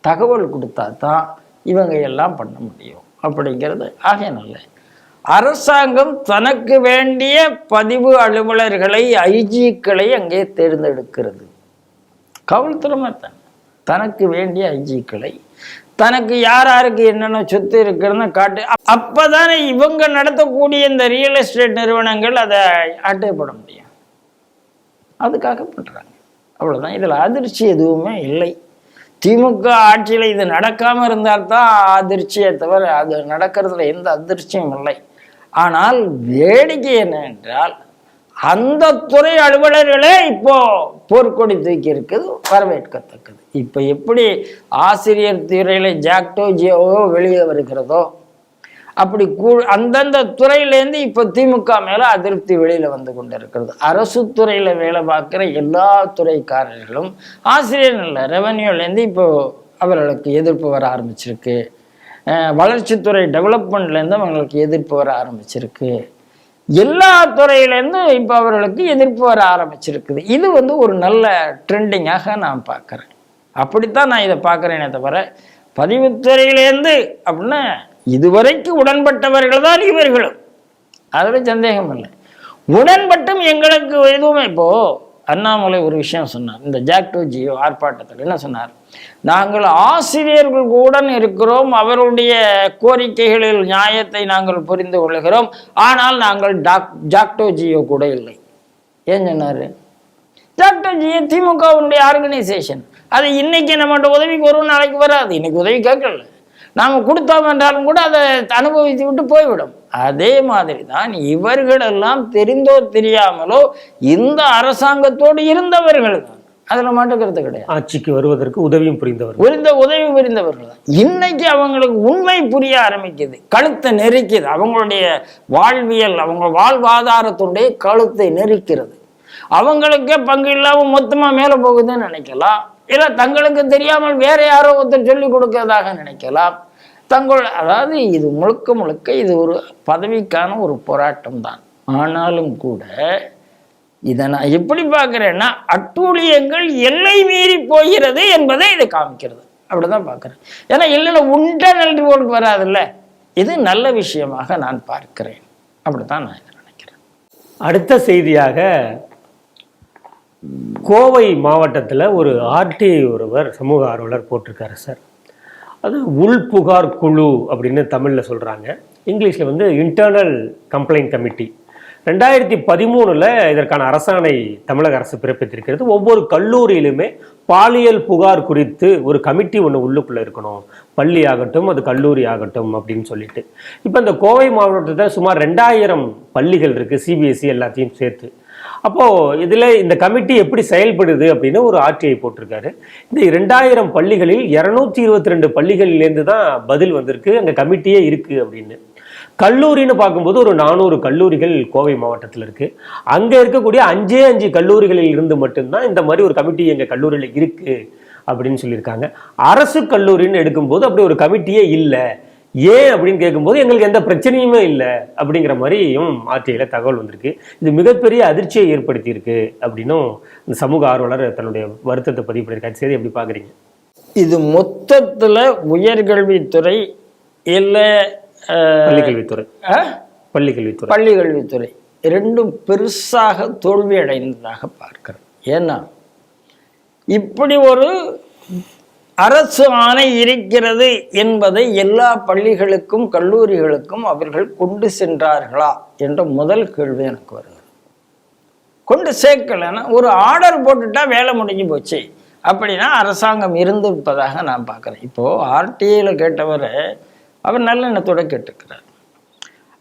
தகவல் கொடுத்தா தான் இவங்க எல்லாம் பண்ண முடியும் அப்படிங்கிறது. ஆகையினால அரசாங்கம் தனக்கு வேண்டிய பதிவு அலுவலர்களை, ஐஜிக்களை அங்கே தேர்ந்தெடுக்கிறது. காவல்துறை தான் தனக்கு வேண்டிய ஐஜிக்களை, தனக்கு யாருக்கு என்னென்ன சொத்து இருக்குன்னு காட்டு. அப்போதானே இவங்க நடத்தக்கூடிய இந்த ரியல் எஸ்டேட் நிறுவனங்கள் அதை அட்டைப்பட முடியும். அதுக்காக பண்ணுறாங்க, அவ்வளோதான். இதில் அதிர்ச்சி எதுவுமே இல்லை. திமுக ஆட்சியில் இது நடக்காமல் இருந்தால்தான் அதிர்ச்சியை தவிர அது நடக்கிறதுல எந்த அதிர்ச்சியும் இல்லை. ஆனால் வேடிக்கை என்ன என்றால், அந்த துறை அலுவலர்களே இப்போ போர்க்கொடி தூக்கி இருக்குது, வரவேற்கத்தக்கது. இப்போ எப்படி ஆசிரியர் துறையில் ஜாக்டோ ஜியோவோ வெளியே வருகிறதோ அப்படி அந்தந்த துறையிலேருந்து இப்போ திமுக மேலே அதிருப்தி வெளியில் வந்து கொண்டு இருக்கிறது. அரசு துறையில் வேலை பார்க்குற எல்லா துறைக்காரர்களும், ஆசிரியர் இல்லை, ரெவன்யூலேருந்து இப்போ அவர்களுக்கு எதிர்ப்பு வர ஆரம்பிச்சிருக்கு. வளர்ச்சித்துறை டெவலப்மெண்ட்லேருந்து அவங்களுக்கு எதிர்ப்பு வர ஆரம்பிச்சிருக்கு. எல்லா துறையிலேருந்தும் இப்போ அவர்களுக்கு எதிர்ப்பு வர ஆரம்பிச்சிருக்குது. இது ஒரு நல்ல ட்ரெண்டிங்காக நான் பார்க்குறேன். அப்படித்தான் நான் இதை பார்க்குறேனே தவிர, பதிவுத்துறையிலேருந்து அப்படின்னா இதுவரைக்கு உடன்பட்டவர்கள் தான் இவர்களும், அதில் சந்தேகம் இல்லை. உடன்பட்டும் எங்களுக்கு எதுவுமே. இப்போ அண்ணாமலை ஒரு விஷயம் சொன்னார், இந்த ஜாக்டோ ஜியோ ஆர்ப்பாட்டத்தில் என்ன சொன்னார், நாங்கள் ஆசிரியர்கள் கூட இருக்கிறோம், அவருடைய கோரிக்கைகளில் நியாயத்தை நாங்கள் புரிந்து கொள்கிறோம், ஆனால் நாங்கள் ஜாக்டோ ஜியோ கூட இல்லை. ஏன் சொன்னார்? ஜாக்டோ ஜியோ திமுகவுடைய ஆர்கனைசேஷன். அது இன்னைக்கு நம்மகிட்ட உதவிக்கு வரும், நாளைக்கு வராது. இன்னைக்கு உதவி கேட்கல, நாம் கொடுத்தோம் என்றாலும் கூட அதை அனுபவித்து விட்டு போய்விடும். அதே மாதிரி தான் இவர்களெல்லாம் தெரிந்தோ தெரியாமலோ இந்த அரசாங்கத்தோடு இருந்தவர்கள் தான், அதுல மாட்டுக்கிறது கிடையாது. ஆட்சிக்கு வருவதற்கு உதவியும் புரிந்தவர்கள், உதவி புரிந்தவர்கள் தான். இன்னைக்கு அவங்களுக்கு உண்மை புரிய ஆரம்பிக்குது, கழுத்தை நெரிக்குது. அவங்களுடைய வாழ்வியல், அவங்க வாழ்வாதாரத்துடைய கழுத்தை நெரிக்கிறது. அவங்களுக்கே பங்கு இல்லாமல் மொத்தமா மேலே போகுதுன்னு நினைக்கலாம், இல்லை தங்களுக்கு தெரியாமல் வேற யாரோ ஒருத்தர் சொல்லிக் கொடுக்கறதாக நினைக்கலாம். அதாவது இது முழுக்க இது ஒரு பதவிக்கான ஒரு போராட்டம் தான். ஆனாலும் கூட இதை நான் எப்படி பார்க்குறேன்னா, அட்டூழியங்கள் எல்லை மீறி போகிறது என்பதை இதை காமிக்கிறது, அப்படிதான் பார்க்குறேன். ஏன்னா இல்லைன்னா இன்டர்னல் ரிப்போர்ட் வராதுல்ல, இது நல்ல விஷயமாக நான் பார்க்கிறேன். அப்படித்தான் நான் இதை நினைக்கிறேன். அடுத்த செய்தியாக, கோவை மாவட்டத்தில் ஒரு ஆர்டிஐ ஒருவர் சமூக ஆர்வலர் போட்டிருக்காரு சார். அது உள்புகார் குழு அப்படின்னு தமிழில் சொல்கிறாங்க, இங்கிலீஷில் இன்டர்னல் கம்ப்ளைண்ட் கமிட்டி. 2013 இதற்கான அரசாணை தமிழக அரசு பிறப்பித்திருக்கிறது. ஒவ்வொரு கல்லூரியிலுமே பாலியல் புகார் குறித்து ஒரு கமிட்டி ஒன்று உள்ளுக்குள்ளே இருக்கணும், பள்ளி ஆகட்டும் அது கல்லூரி ஆகட்டும் அப்படின்னு சொல்லிட்டு. இப்போ இந்த கோவை மாவட்டத்தில் சுமார் 2000 பள்ளிகள் இருக்குது, சிபிஎஸ்சி எல்லாத்தையும் சேர்த்து. அப்போது இதில் இந்த கமிட்டி எப்படி செயல்படுது அப்படின்னு ஒரு ஆர்டிஐ போட்டிருக்காரு. இந்த 2000 பள்ளிகளில் 222 பள்ளிகளிலேருந்து தான் பதில் வந்திருக்கு, அங்கே கமிட்டியே இருக்குது அப்படின்னு. கல்லூரின்னு பார்க்கும்போது ஒரு 400 கல்லூரிகள் கோவை மாவட்டத்தில் இருக்குது. அங்கே இருக்கக்கூடிய 5 கல்லூரிகளில் இருந்து மட்டும்தான் இந்த மாதிரி ஒரு கமிட்டி எங்கள் கல்லூரியில் இருக்குது அப்படின்னு சொல்லியிருக்காங்க. அரசு கல்லூரின்னு எடுக்கும்போது அப்படி ஒரு கமிட்டியே இல்லை, ஏன் அப்படின்னு கேட்கும்போது எங்களுக்கு எந்த பிரச்சனையுமே இல்லை அப்படிங்கிற மாதிரியும் ஆர்டிஐல தகவல் வந்திருக்கு. இது மிகப்பெரிய அதிர்ச்சியை ஏற்படுத்தி இருக்கு அப்படின்னும் இந்த சமூக ஆர்வலர் தன்னுடைய வருத்தத்தை பதிவு பண்ணியிருக்காரு. சரி, எப்படி பாக்குறீங்க? இது மொத்தத்துல உயர்கல்வித்துறை இல்ல பள்ளிக்கல்வித்துறை பள்ளிக்கல்வித்துறை ரெண்டும் பெருசாக தோல்வி அடைந்ததாக பார்க்கிறேன். ஏன்னா இப்படி ஒரு அரசு ஆணை இருக்கிறது என்பதை எல்லா பள்ளிகளுக்கும் கல்லூரிகளுக்கும் அவர்கள் கொண்டு சென்றார்களா என்ற முதல் கேள்வி எனக்கு வருகிறது. கொண்டு சேர்க்கலைன்னா ஒரு ஆர்டர் போட்டுட்டா வேலை முடிஞ்சு போச்சு அப்படின்னா அரசாங்கம் இருந்திருப்பதாக நான் பார்க்குறேன். இப்போது ஆர்டிஐல கேட்டவர் அவர் நல்ல எண்ணத்தோட கேட்டுக்கிறார்.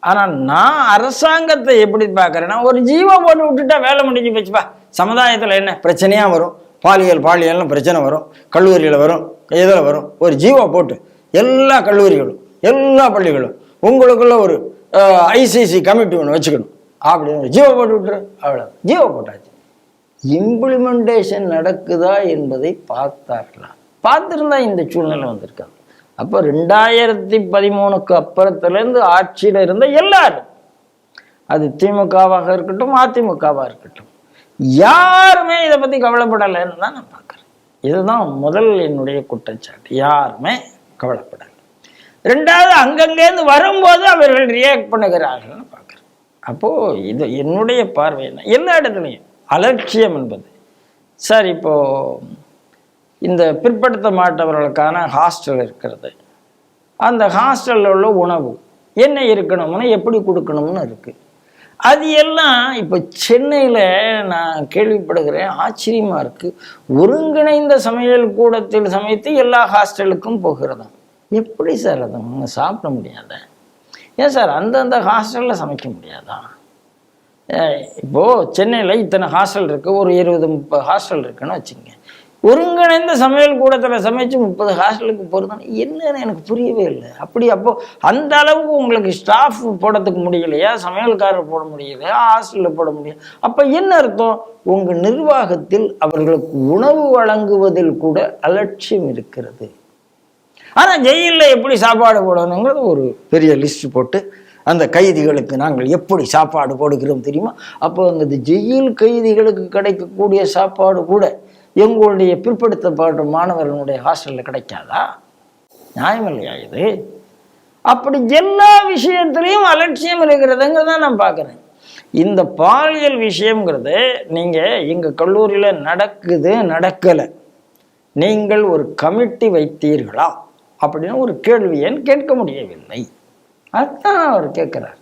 ஆனால் நான் அரசாங்கத்தை எப்படி பார்க்குறேன்னா, ஒரு ஜீவோ போட்டு விட்டுட்டா வேலை முடிஞ்சு போச்சுப்பா. சமுதாயத்தில் என்ன பிரச்சனையாக வரும், பாலியல்னு பிரச்சனை வரும், கல்லூரியில் வரும், இதில் வரும். ஒரு ஜீவோ போட்டு எல்லா கல்லூரிகளும் எல்லா பள்ளிகளும் உங்களுக்குள்ள ஒரு ஐசிசி கமிட்டி ஒன்று வச்சுக்கணும் அப்படின்னு ஒரு ஜீவோ போட்டு விட்டுரு, அவ்வளோ ஜீவோ போட்டாச்சு. இம்ப்ளிமெண்டேஷன் நடக்குதா என்பதை பார்த்தார்களா? பார்த்துருந்தா இந்த சூழ்நிலை வந்திருக்காங்க. அப்போ 2013 அப்புறத்துலேருந்து ஆட்சியில் இருந்த எல்லாரும், அது திமுகவாக இருக்கட்டும் அதிமுகவாக இருக்கட்டும், யாருமே இதை பற்றி கவலைப்படலைன்னு தான் நான் பார்க்குறேன். இதுதான் முதல் என்னுடைய குற்றச்சாட்டு. யாருமே கவலைப்படலை. ரெண்டாவது, அங்கங்கேருந்து வரும்போது அவர்கள் ரியாக்ட் பண்ணுகிறார்கள்னு பார்க்குறேன். அப்போது இது என்னுடைய பார்வை என்ன, எல்லா இடத்துலையும் அலட்சியம் என்பது. சார், இப்போது இந்த பிற்படுத்த மாட்டவர்களுக்கான ஹாஸ்டல் இருக்கிறது. அந்த ஹாஸ்டலில் உள்ள உணவு என்ன இருக்கணும்னு எப்படி கொடுக்கணும்னு இருக்குது. அது எல்லாம் இப்போ சென்னையில் நான் கேள்விப்படுகிறேன், ஆச்சரியமாக இருக்குது. ஒருங்கிணைந்த சமையல் கூடத்தில் சமைத்து எல்லா ஹாஸ்டலுக்கும் போகிறதா? எப்படி சார் அதை அவங்க சாப்பிட முடியாத? ஏன் சார் அந்தந்த ஹாஸ்டலில் சமைக்க முடியாதா? இப்போது சென்னையில் இத்தனை ஹாஸ்டல் இருக்குது, ஒரு 20-30 ஹாஸ்டல் இருக்குன்னு வச்சுங்க. ஒருங்கிணைந்த சமையல் கூடத்தில் சமைச்சு 30 ஹாஸ்டலுக்கு போகிறதுன்னு என்னன்னு எனக்கு புரியவே இல்லை. அப்போது அந்த அளவுக்கு உங்களுக்கு ஸ்டாஃப் போடுறதுக்கு முடியலையா, சமையல்காரர் போட முடியலையா, ஹாஸ்டலில் போட முடியல? அப்போ என்ன அர்த்தம்? உங்கள் நிர்வாகத்தில் அவர்களுக்கு உணவு வழங்குவதில் கூட அலட்சியம் இருக்கிறது. ஆனால் ஜெயிலில் எப்படி சாப்பாடு போடணுங்கிறது ஒரு பெரிய லிஸ்ட் போட்டு அந்த கைதிகளுக்கு நாங்கள் எப்படி சாப்பாடு போடுகிறோம் தெரியுமா? அப்போ அங்கே ஜெயில் கைதிகளுக்கு கிடைக்கக்கூடிய சாப்பாடு கூட எங்களுடைய பிற்படுத்தப்பட்ட மாணவர்களுடைய ஹாஸ்டலில் கிடைக்காதா? நியாயம் இல்லையா இது? அப்படி எல்லா விஷயத்திலையும் அலட்சியம் இருக்கிறதுங்கிறத நான் பார்க்குறேன். இந்த பாலியல் விஷயங்கிறது நீங்கள் எங்கள் கல்லூரியில் நடக்கலை, நீங்கள் ஒரு கமிட்டி வைத்தீர்களா அப்படின்னு ஒரு கேள்வி ஏன் கேட்க முடியவில்லை? அதுதான் அவர் கேட்குறார்.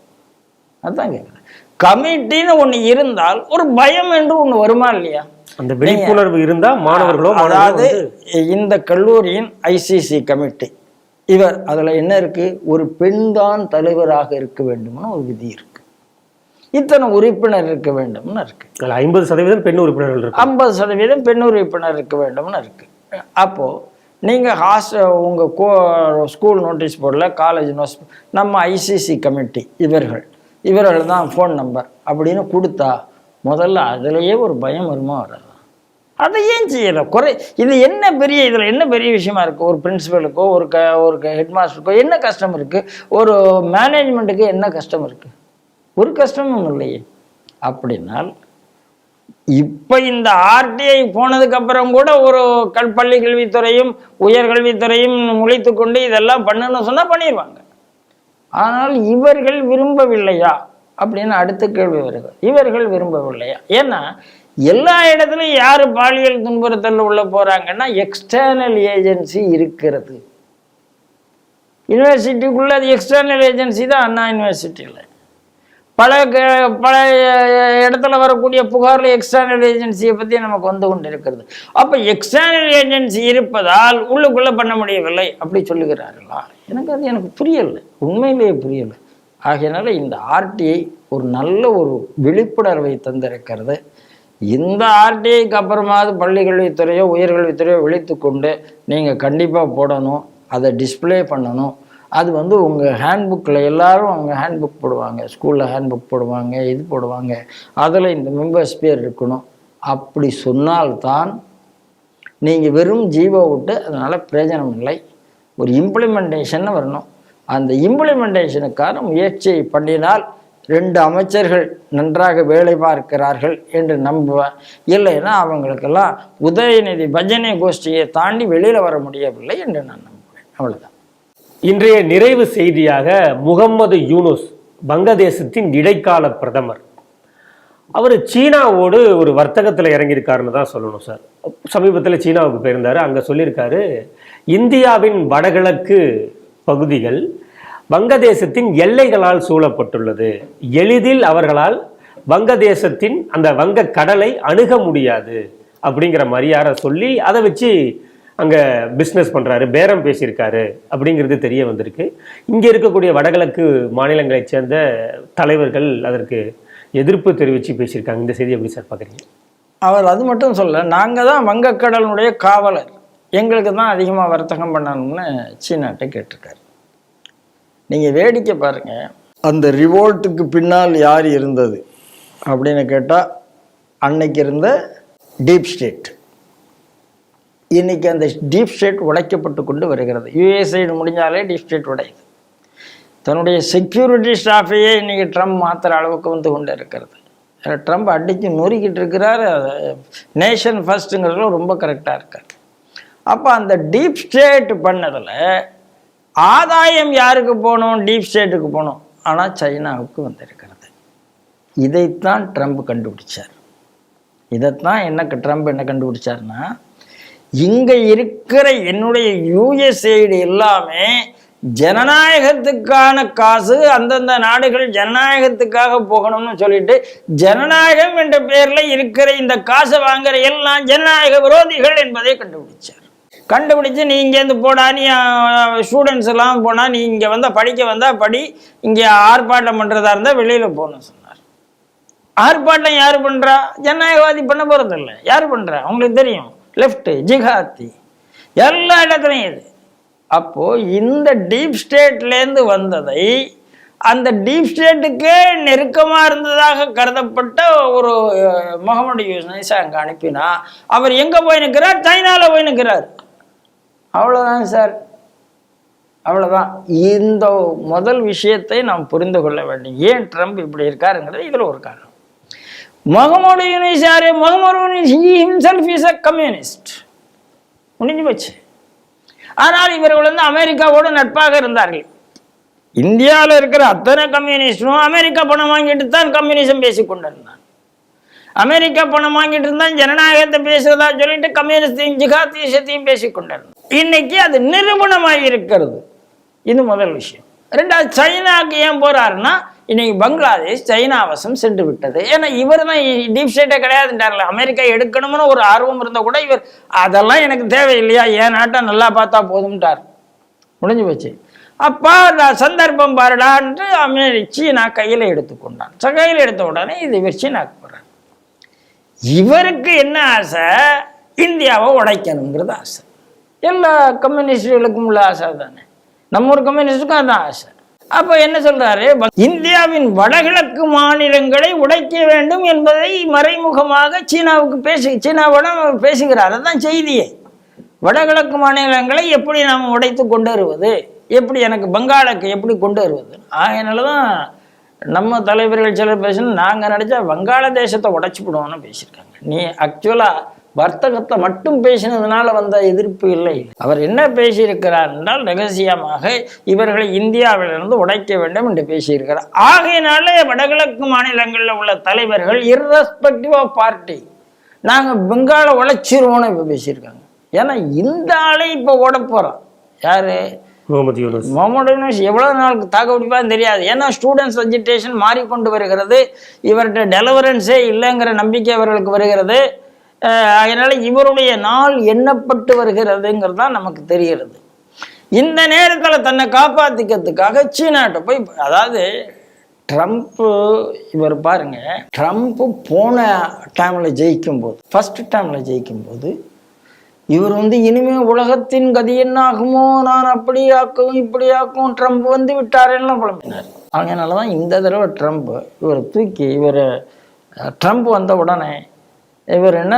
அதுதான் கேட்குறார். கமிட்டின்னு ஒன்று இருந்தால் ஒரு பயம் என்று ஒன்று வருமா இல்லையா? அந்த விழிப்புணர்வு இருந்தா மாணவர்களோ, அதாவது இந்த கல்லூரியின் ஐசிசி கமிட்டி இவர் அதுல என்ன இருக்கு, ஒரு பெண் தான் தலைவராக இருக்க வேண்டும்னு ஒரு விதி இருக்கு. இத்தனை உறுப்பினர் இருக்க வேண்டும்னு இருக்கு. 50% பெண் உறுப்பினர்கள் இருக்கு, 50% பெண் உறுப்பினர் இருக்க வேண்டும்னு இருக்கு. அப்போ நீங்க உங்க ஸ்கூல் நோட்டீஸ் போர்டில், காலேஜ் நோட்டீஸ், நம்ம ஐசிசி கமிட்டி இவர்கள் தான் ஃபோன் நம்பர் அப்படின்னு கொடுத்தா முதல்ல அதுலேயே ஒரு பயம் வருமா வராது? அதை ஏன் செய்யலை? இது என்ன பெரிய, இதில் என்ன பெரிய விஷயமா இருக்குது? ஒரு பிரின்சிபலுக்கோ ஒரு ஹெட் மாஸ்டருக்கோ என்ன கஷ்டம் இருக்குது? ஒரு மேனேஜ்மெண்ட்டுக்கு என்ன கஷ்டம் இருக்குது? ஒரு கஷ்டமும் இல்லையே. அப்படின்னால் இப்போ இந்த ஆர்டிஐ போனதுக்கப்புறம் கூட ஒரு பள்ளி கல்வித்துறையும் உயர்கல்வித்துறையும் முளைத்து கொண்டு இதெல்லாம் பண்ணணும்னு சொன்னால் பண்ணிடுவாங்க. ஆனால் இவர்கள் விரும்பவில்லையா அப்படின்னு அடுத்த கேள்வி வருது. இவர்கள் விரும்பவில்லையா? ஏன்னா எல்லா இடத்துலையும் யார் பாலியல் துன்புறுத்தல் உள்ள போகிறாங்கன்னா எக்ஸ்டர்னல் ஏஜென்சி இருக்கிறது. யூனிவர்சிட்டிக்குள்ளே அது எக்ஸ்டர்னல் ஏஜென்சி தான். அண்ணா யூனிவர்சிட்டியில் பல இடத்துல வரக்கூடிய புகாரில் எக்ஸ்டர்னல் ஏஜென்சியை பற்றி நமக்கு வந்து கொண்டு இருக்கிறது. அப்போ எக்ஸ்டர்னல் ஏஜென்சி இருப்பதால் உள்ளுக்குள்ளே பண்ண முடியவில்லை அப்படி சொல்லுகிறார்களா? எனக்கு புரியலை, உண்மையிலேயே புரியலை. ஆகையினால இந்த ஆர்டிஐ ஒரு நல்ல ஒரு விழிப்புணர்வை தந்திருக்கிறது. இந்த ஆர்டிஐக்கு அப்புறமாவது பள்ளிக்கல்வித்துறையோ உயர்கல்வித்துறையோ விழித்து கொண்டு நீங்கள் கண்டிப்பாக போடணும், அதை டிஸ்பிளே பண்ணணும். அது உங்கள் ஹேண்ட்புக்கில் எல்லாரும் அவங்க ஹேண்ட்புக் போடுவாங்க, ஸ்கூலில் ஹேண்ட்புக் போடுவாங்க, இது போடுவாங்க, அதில் இந்த மெம்பர்ஸ் பேர் இருக்கணும். அப்படி சொன்னால்தான் நீங்கள் வெறும் ஜீவோ விட்டு அதனால் பிரயோஜனம் இல்லை. ஒரு இம்ப்ளிமெண்டேஷன் வரணும். அந்த இம்ப்ளிமெண்டேஷனுக்கான முயற்சியை பண்ணினால் 2 அமைச்சர்கள் நன்றாக வேலை பார்க்கிறார்கள் என்று நம்புவேன். இல்லைன்னா அவங்களுக்கெல்லாம் உதயநிதி பஜனை கோஷ்டியை தாண்டி வெளியில் வர முடியவில்லை என்று நான் நம்புவேன். அவ்வளோதான். இன்றைய நிறைவு செய்தியாக முகம்மது யூனுஸ், வங்கதேசத்தின் இடைக்கால பிரதமர், அவர் சீனாவோடு ஒரு வர்த்தகத்தில் இறங்கியிருக்காருன்னு தான் சொல்லணும் சார். சமீபத்தில் சீனாவுக்கு போயிருந்தாரு. அங்கே சொல்லியிருக்காரு, இந்தியாவின் வடகிழக்கு பகுதிகள் வங்கதேசத்தின் எல்லைகளால் சூழப்பட்டுள்ளது, எளிதில் அவர்களால் வங்கதேசத்தின் அந்த வங்க கடலை அணுக முடியாது அப்படிங்கிற மாதிரியார சொல்லி அதை வச்சு அங்கே பிஸ்னஸ் பண்ணுறாரு, பேரம் பேசியிருக்காரு அப்படிங்கிறது தெரிய வந்திருக்கு. இங்கே இருக்கக்கூடிய வடகிழக்கு மாநிலங்களைச் சேர்ந்த தலைவர்கள் அதற்கு எதிர்ப்பு தெரிவித்து பேசியிருக்காங்க. இந்த செய்தி எப்படி சார் பார்க்குறீங்க? அவர் அது மட்டும் சொல்ல, நாங்கள் தான் வங்கக்கடலுடைய காவலர், எங்களுக்கு தான் அதிகமாக வர்த்தகம் பண்ணணும்னு சீனாட்ட கேட்டிருக்காரு. நீங்கள் வேடிக்கை பாருங்கள், அந்த ரிவோல்ட்டுக்கு பின்னால் யார் இருந்தது அப்படின்னு கேட்டால் அன்னைக்கு இருந்த டீப் ஸ்டேட். இன்னைக்கு அந்த டீப் ஸ்டேட் உடைக்கப்பட்டு கொண்டு வருகிறது. யுஎஸ்ஐடு முடிஞ்சாலே டீப் ஸ்டேட் உடையுது. தன்னுடைய செக்யூரிட்டி ஸ்டாஃபையே இன்னைக்கு ட்ரம்ப் மாற்றுற அளவுக்கு வந்து கொண்டு இருக்கிறது. ட்ரம்ப் அடித்து நொறுக்கிட்டு இருக்கிறார். நேஷன் ஃபர்ஸ்ட்டுங்கிறதுல ரொம்ப கரெக்டாக இருக்கார். அப்போ அந்த டீப் ஸ்டேட் பண்ணதில் ஆதாயம் யாருக்கு போகணும்? டீப் ஸ்டேட்டுக்கு போகணும். ஆனால் சைனாவுக்கு வந்திருக்கிறது. இதைத்தான் ட்ரம்ப் கண்டுபிடிச்சார். இதைத்தான் ட்ரம்ப் என்ன கண்டுபிடிச்சார்னா, இங்கே இருக்கிற என்னுடைய யுஎஸ்ஐடு எல்லாமே ஜனநாயகத்துக்கான காசு, அந்தந்த நாடுகள் ஜனநாயகத்துக்காக போகணும்னு சொல்லிட்டு ஜனநாயகம் என்ற பேரில் இருக்கிற இந்த காசை வாங்குற எல்லாம் ஜனநாயக விரோதிகள் என்பதை கண்டுபிடிச்சு நீ இங்கேருந்து போடா, நீ ஸ்டூடெண்ட்ஸ் எல்லாம் போனா, நீ இங்கே வந்தால் படிக்க வந்தால் படி, இங்கே ஆர்ப்பாட்டம் பண்ணுறதா இருந்தால் வெளியில் போகணும்னு சொன்னார். ஆர்ப்பாட்டம் யார் பண்ணுறா? ஜனநாயகவாதி பண்ண போகிறது இல்லை. யார் பண்ணுறா? அவங்களுக்கு தெரியும். லெஃப்ட்டு, ஜிகாத்தி, எல்லா இடத்துலையும் இது. அப்போது இந்த டீப் ஸ்டேட்லேருந்து வந்ததை அந்த டீப் ஸ்டேட்டுக்கே நெருக்கமாக இருந்ததாக கருதப்பட்ட ஒரு முகமது யூனுஸ் அங்கே அனுப்பினா அவர் எங்கே போய் நிற்கிறார்? சைனாவில் போய் நிற்கிறார். அவ்வளோதான் சார், அவ்வளோதான். இந்த முதல் விஷயத்தை நாம் புரிந்து கொள்ள வேண்டும். ஏன் ட்ரம்ப் இப்படி இருக்காருங்கிறது இதில் ஒரு காரணம். முகமது யூனுஸ் யாரு? முகமது யூனுஸ் கம்யூனிஸ்ட், முடிஞ்சு போச்சு. ஆனால் இவர்கள் வந்து அமெரிக்காவோடு நட்பாக இருந்தார்கள். இந்தியாவில் இருக்கிற அத்தனை கம்யூனிஸ்டும் அமெரிக்கா பணம் வாங்கிட்டு தான் கம்யூனிசம் பேசி கொண்டிருந்தான். அமெரிக்கா பணம் வாங்கிட்டு இருந்தான் ஜனநாயகத்தை பேசுறதா சொல்லிட்டு கம்யூனிஸ்டையும் ஜிகாத்தீசத்தையும் பேசி கொண்டிருந்தான். இன்னைக்கு அது நிரூபணமாக இருக்கிறது. இது முதல் விஷயம். ரெண்டாவது, சைனாவுக்கு ஏன் போறாருன்னா, இன்னைக்கு பங்களாதேஷ் சைனா வசம் சென்று விட்டது. ஏன்னா இவர் தான் டீப் ஸ்டேட்டே கிடையாதுன்றார்ல. அமெரிக்கா எடுக்கணும்னு ஒரு ஆர்வம் இருந்தால் கூட இவர் அதெல்லாம் எனக்கு தேவையில்லையா, என் நாட்டை நல்லா பார்த்தா போதும்ட்டார். முடிஞ்சு போச்சு. அப்பா சந்தர்ப்பம் பாருடான்ட்டு சீனா கையில் எடுத்துக்கொண்டான். கையில் எடுத்த உடனே இது இவர் சீனாக்கு போறார். இவருக்கு என்ன ஆசை? இந்தியாவை உடைக்கணுங்கிறது ஆசை. எல்லா கம்யூனிஸ்டுகளுக்கும் உள்ள ஆசை தானே. நம்ம ஒரு கம்யூனிஸ்டுக்கும் அதுதான் ஆசை. அப்போ என்ன சொல்றாரு? இந்தியாவின் வடகிழக்கு மாநிலங்களை உடைக்க வேண்டும் என்பதை மறைமுகமாக சீனாவுடன் பேசுகிறார். அதுதான் செய்தியே. வடகிழக்கு மாநிலங்களை எப்படி நாம் உடைத்து கொண்டு வருவது, எப்படி எனக்கு பங்காளுக்கு எப்படி கொண்டு வருவது. அதனால தான் நம்ம தலைவர்கள் சிலர் பேசணும், நாங்கள் நினச்சா வங்காளதேசத்தை உடைச்சி விடுவோம்னு பேசியிருக்காங்க. நீ ஆக்சுவலாக வர்த்தகத்தை மட்டும் பேசினதுனால வந்த எதிர்ப்பு இல்லை. அவர் என்ன பேசியிருக்கிறார் என்றால், ரகசியமாக இவர்களை இந்தியாவிலிருந்து உடைக்க வேண்டும் என்று பேசியிருக்கிறார். ஆகையினாலே வடகிழக்கு மாநிலங்களில் உள்ள தலைவர்கள் இர்ரெஸ்பெக்டிவ் ஆஃப் பார்ட்டி நாங்கள் பெங்காலை உழைச்சிருவோன்னு இப்போ பேசியிருக்காங்க. ஏன்னா இந்த ஆளை இப்போ ஓட போகிறோம். யாரு? முகமது யூனுஸ். எவ்வளவு நாளுக்கு தாக்க பிடிப்பான்னு தெரியாது. ஏன்னா ஸ்டூடெண்ட்ஸ் அஜிடேஷன் மாறிக்கொண்டு வருகிறது. இவர்கிட்ட டெலிவரன்ஸே இல்லைங்கிற நம்பிக்கை அவர்களுக்கு வருகிறது. அதனால இவருடைய நாள் எண்ணப்பட்டு வருகிறதுங்கிறது தான் நமக்கு தெரிகிறது. இந்த நேரத்தில் தன்னை காப்பாற்றிக்கிறதுக்காக சீனாட்ட போய், அதாவது ட்ரம்ப்பு, இவர் பாருங்க, ட்ரம்ப்பு போன டைமில் ஜெயிக்கும்போது, ஃபர்ஸ்ட் டைமில் ஜெயிக்கும்போது இவர் வந்து இனிமே உலகத்தின் கதி என்ன ஆகுமோ, நான் அப்படி ஆக்கும் இப்படி ஆக்கும், ட்ரம்ப் வந்து விட்டாரெல்லாம் புலம்பினார். அதனால தான் இந்த தடவை ட்ரம்ப் இவரை தூக்கி, ட்ரம்ப் வந்த உடனே இவர் என்ன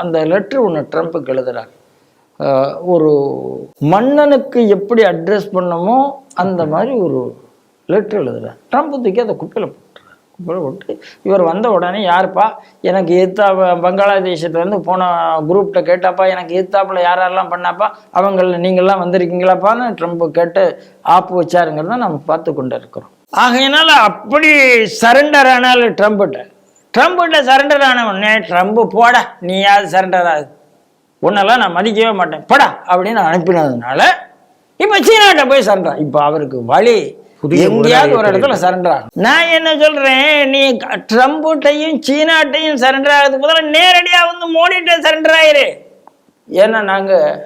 அந்த லெட்ரு ஒன்று ட்ரம்ப்புக்கு எழுதுறார். ஒரு மன்னனுக்கு எப்படி அட்ரஸ் பண்ணமோ அந்த மாதிரி ஒரு லெட்டர் எழுதுறார். ட்ரம்ப் தூக்கி அதை குப்பையில் போட்டு இவர் வந்த உடனே, யாருப்பா எனக்கு எதிர்த்தா பங்களாதேசத்துலேருந்து போன குரூப்கிட்ட கேட்டாப்பா, எனக்கு எதிர்த்தாப்புல யாரெல்லாம் பண்ணாப்பா, அவங்கள நீங்கள்லாம் வந்திருக்கீங்களாப்பான்னு ட்ரம்ப் கேட்டு ஆப்பு வச்சாருங்கிறத நம்ம பார்த்து கொண்டு இருக்கிறோம். ஆகையினால அப்படி சரண்டர் ஆனாலும் ட்ரம்ப்கிட்ட சரண்டர் ஆன உடனே ட்ரம்ப் போட நீ யாவது சரண்டர் ஆகுது, உன்னெல்லாம் நான் மதிக்கவே மாட்டேன் படா அப்படின்னு அனுப்பினதுனால இப்போ சீனாட்ட போய் சரண்டர். இப்போ அவருக்கு வழி எங்கேயாவது ஒரு இடத்துல சரண்டர் ஆகும். நான் என்ன சொல்றேன், நீ ட்ரம்ப்டையும் சீனாட்டையும் சரண்டர் ஆகிறதுக்கு முதல்ல நேரடியாக வந்து மோடிட்ட சரண்டர் ஆயிரு. ஏன்னா நாங்கள்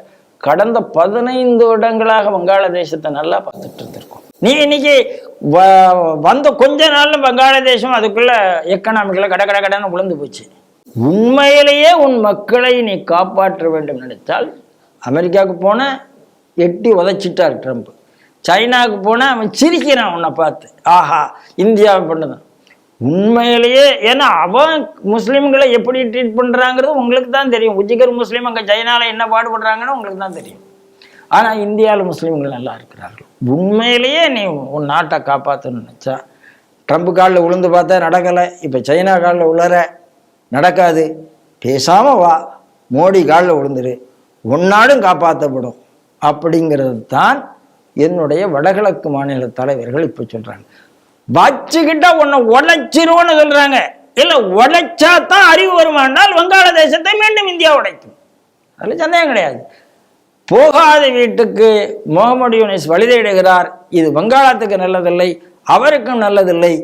கடந்த 15 வருடங்களாக வங்காளதேசத்தை நல்லா பார்த்துட்டு இருந்திருக்கோம். நீ இன்னைக்கு வந்த கொஞ்ச நாள்ல வங்காளதேசம் அதுக்குள்ள எக்கனாமிக்கல கடன்னு விழுந்து போச்சு. உண்மையிலேயே உன் மக்களை நீ காப்பாற்ற வேண்டும் நினைத்தால், அமெரிக்காவுக்கு போன எட்டி உதைச்சிட்டார் ட்ரம்ப். சைனாவுக்கு போனால் அவன் சிரிக்கிறான் உன்னை பார்த்து, ஆஹா இந்தியாவை பண்ணுதான். உண்மையிலேயே ஏன்னா அவன் முஸ்லீம்களை எப்படி ட்ரீட் பண்ணுறாங்கிறது உங்களுக்கு தான் தெரியும். உஜிகர் முஸ்லீம் அங்கே சைனாவில் என்ன பாடுபடுறாங்கன்னு உங்களுக்கு தான் தெரியும். ஆனால் இந்தியாவில் முஸ்லீம்கள் நல்லா இருக்கிறார்கள். உண்மையிலேயே நீ உன் நாட்டை காப்பாற்றணும்னு நினச்சா, ட்ரம்ப் காலில் விழுந்து பார்த்தா நடக்கலை, இப்போ சைனா காலில் உளற நடக்காது, பேசாமல் வா மோடி காலில் விழுந்துரு, உன்னாடும் காப்பாற்றப்படும் அப்படிங்கிறது தான் என்னுடைய வடகிழக்கு மாநில தலைவர்கள் இப்போ சொல்கிறாங்க. வச்சுக்கிட்டா உன்னை உடைச்சிருவோன்னு சொல்கிறாங்க. இல்லை உடைச்சா தான் அறிவு வருமானால் வங்காளதேசத்தை மீண்டும் இந்தியா உடைக்கும், அதில் சந்தேகம் கிடையாது. போகாத வீட்டுக்கு முகமது யூனிஸ் வழிதேடுகிறார். இது வங்காளத்துக்கு நல்லதில்லை, அவருக்கும் நல்லதில்லை.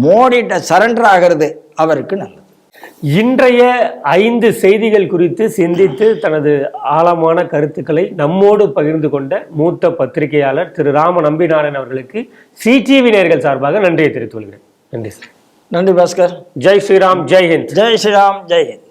மோடிட்ட சரண்டர் ஆகிறது அவருக்கு நல்லது. இன்றைய 5 செய்திகள் குறித்து சிந்தித்து தனது ஆழமான கருத்துக்களை நம்மோடு பகிர்ந்து கொண்ட மூத்த பத்திரிகையாளர் திரு ராம நம்பிநாதன் அவர்களுக்கு சிடிவி நேயர்கள் சார்பாக நன்றியை தெரிவித்துக் கொள்கிறேன். நன்றி சார். நன்றி பாஸ்கர். ஜெய் ஸ்ரீராம், ஜெய் ஹிந்த். ஜெய் ஸ்ரீராம், ஜெய் ஹிந்த்.